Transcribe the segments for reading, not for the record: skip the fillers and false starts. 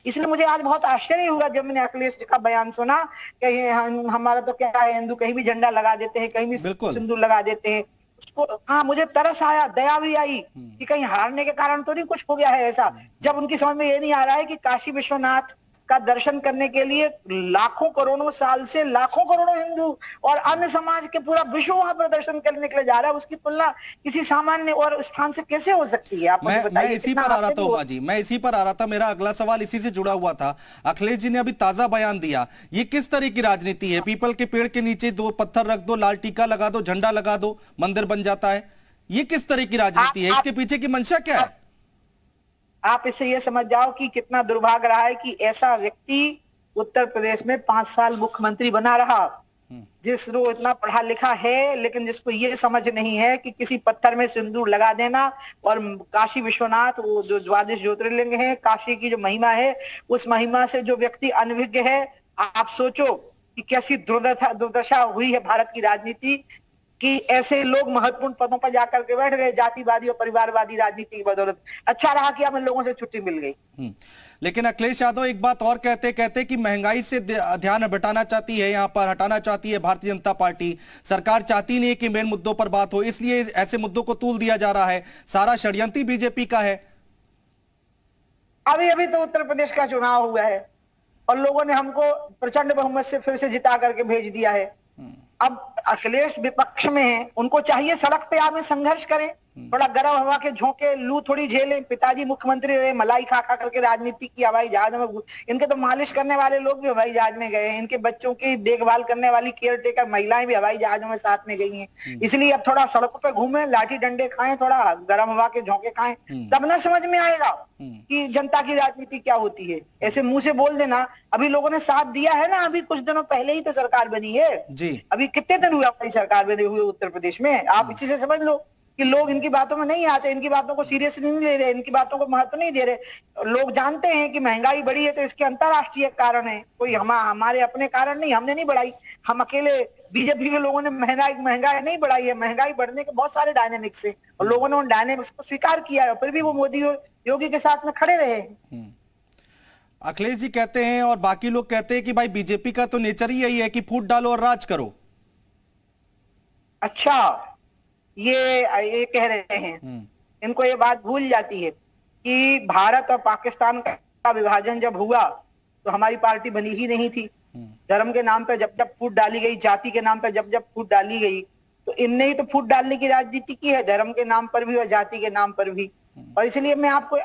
इसलिए मुझे आज बहुत आश्चर्य हुआ जब मैंने अखिलेश जी का बयान सुना कि हमारा तो क्या है, हिंदू कहीं भी झंडा लगा देते हैं, कहीं भी बिल्कुल। सिंदूर लगा देते हैं। उसको हाँ, मुझे तरस आया, दया भी आई कि कहीं हारने के कारण तो नहीं कुछ हो गया है ऐसा। जब उनकी समझ में ये नहीं आ रहा है कि काशी विश्वनाथ का दर्शन करने के लिए लाखों करोड़ों साल से लाखों करोड़ों हिंदू और अन्य समाज के पूरा विश्व वहां पर दर्शन करने के लिए जा रहा है, उसकी तुलना किसी सामान्य और स्थान से कैसे हो सकती है? आप मुझे मैं बताइए। इसी कितना पर आ रहा था आश्चर्य उमा हो। जी, मैं इसी पर आ रहा था। मेरा अगला सवाल इसी से जुड़ा हुआ था। अखिलेश जी ने अभी ताजा बयान दिया, ये किस तरह की राजनीति है? पीपल के पेड़ के नीचे दो पत्थर रख दो, लाल टीका लगा दो, झंडा लगा दो, मंदिर बन जाता है। ये किस तरह की आप राजनीति है? इसके पीछे की मंशा क्या है? आप इससे ये समझ जाओ कि कितना दुर्भाग्य रहा है कि ऐसा व्यक्ति उत्तर प्रदेश में 5 साल मुख्यमंत्री बना रहा, जिसको इतना पढ़ा लिखा है, लेकिन जिसको ये समझ नहीं है कि किसी पत्थर में सिंदूर लगा देना और काशी विश्वनाथ, वो जो द्वादश ज्योतिर्लिंग है, काशी की जो महिमा है, उस महिमा से जो व्यक्ति अनभिज्ञ है, आप सोचो कि कैसी दुर्दशा हुई है भारत की राजनीति कि ऐसे लोग महत्वपूर्ण पदों पर जाकर के बैठ गए जातिवादी और परिवारवादी राजनीति की बदौलत। अच्छा रहा कि हमें लोगों से छुट्टी मिल गई। लेकिन अखिलेश यादव एक बात और कहते कि महंगाई से ध्यान हटाना चाहती है, यहां पर हटाना चाहती है भारतीय जनता पार्टी। सरकार चाहती नहीं है कि मेन मुद्दों पर बात हो, इसलिए ऐसे मुद्दों को तूल दिया जा रहा है। सारा षड्यंत्र बीजेपी का है। अभी अभी तो उत्तर प्रदेश का चुनाव हुआ है और लोगों ने हमको प्रचंड बहुमत से फिर से जिता करके भेज दिया है। अब अखिलेश विपक्ष में है, उनको चाहिए सड़क पे आवे, संघर्ष करें, थोड़ा गर्म हवा के झोंके, लू थोड़ी झेलें। पिताजी मुख्यमंत्री रहे, मलाई खा खा करके राजनीति की, हवाई जहाज में इनके तो मालिश करने वाले लोग भी हवाई जहाज में गए हैं, इनके बच्चों की देखभाल करने वाली केयर टेकर महिलाएं भी हवाई जहाजों में साथ में गई हैं। इसलिए अब थोड़ा सड़कों पे घूमें, लाठी डंडे खाएं, थोड़ा गर्म हवा के झोंके खाएं, तब ना समझ में आएगा कि जनता की राजनीति क्या होती है। ऐसे मुंह से बोल देना। अभी लोगों ने साथ दिया है ना, अभी कुछ दिनों पहले ही तो सरकार बनी है जी। अभी कितने दिन हुआ हमारी सरकार बने हुए उत्तर प्रदेश में। आप इसी से समझ लो कि लोग इनकी बातों में नहीं आते, इनकी बातों को सीरियसली नहीं ले रहे, इनकी बातों को महत्व नहीं दे रहे। लोग जानते हैं कि महंगाई बढ़ी है तो इसके अंतरराष्ट्रीय कारण है, कोई हमारे अपने कारण नहीं, हमने नहीं बढ़ाई। हम अकेले बीजेपी के लोगों ने महंगाई नहीं बढ़ाई है। महंगाई बढ़ने के बहुत सारे डायनेमिक्स है और लोगों ने उन डायनेमिक्स को स्वीकार किया है, फिर भी वो मोदी और योगी के साथ में खड़े रहे। अखिलेश जी कहते हैं और बाकी लोग कहते हैं कि भाई बीजेपी का तो नेचर ही यही है कि फूट डालो और राज करो। अच्छा, ये कह रहे हैं। इनको ये बात भूल जाती है कि भारत और पाकिस्तान का विभाजन जब हुआ तो हमारी पार्टी बनी ही नहीं थी। धर्म के नाम पे जब जब फूट डाली गई, जाति के नाम पे जब जब फूट डाली गई, तो इनने ही तो फूट डालने की राजनीति की है, धर्म के नाम पर भी और जाति के नाम पर भी। और इसलिए मैं आपको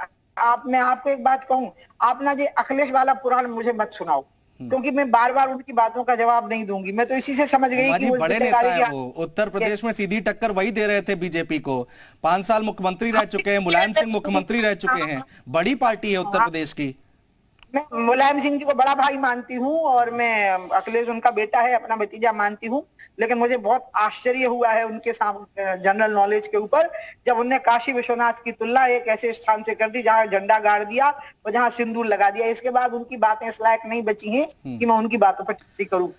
एक बात कहूं, आप ना ये अखिलेश वाला पुराण मुझे मत सुनाओ, क्योंकि मैं बार बार उनकी बातों का जवाब नहीं दूंगी। मैं तो इसी से समझ गई कि वो बड़े नेता है वो। उत्तर प्रदेश में सीधी टक्कर वही दे रहे थे बीजेपी को। 5 साल मुख्यमंत्री रह चुके हैं, मुलायम सिंह मुख्यमंत्री रह चुके हैं, बड़ी पार्टी है उत्तर प्रदेश की। मैं मुलायम सिंह जी को बड़ा भाई मानती हूँ और मैं अखिलेश उनका बेटा है, अपना भतीजा मानती हूँ, लेकिन मुझे बहुत आश्चर्य हुआ है उनके जनरल नॉलेज के ऊपर जब उनने काशी विश्वनाथ की तुलना एक ऐसे स्थान से कर दी जहाँ झंडा गाड़ दिया और जहाँ सिंदूर लगा दिया। इसके बाद उनकी बातें इस लायक नहीं बची हैं कि मैं उनकी बातों पर टिप्पणी करूँ।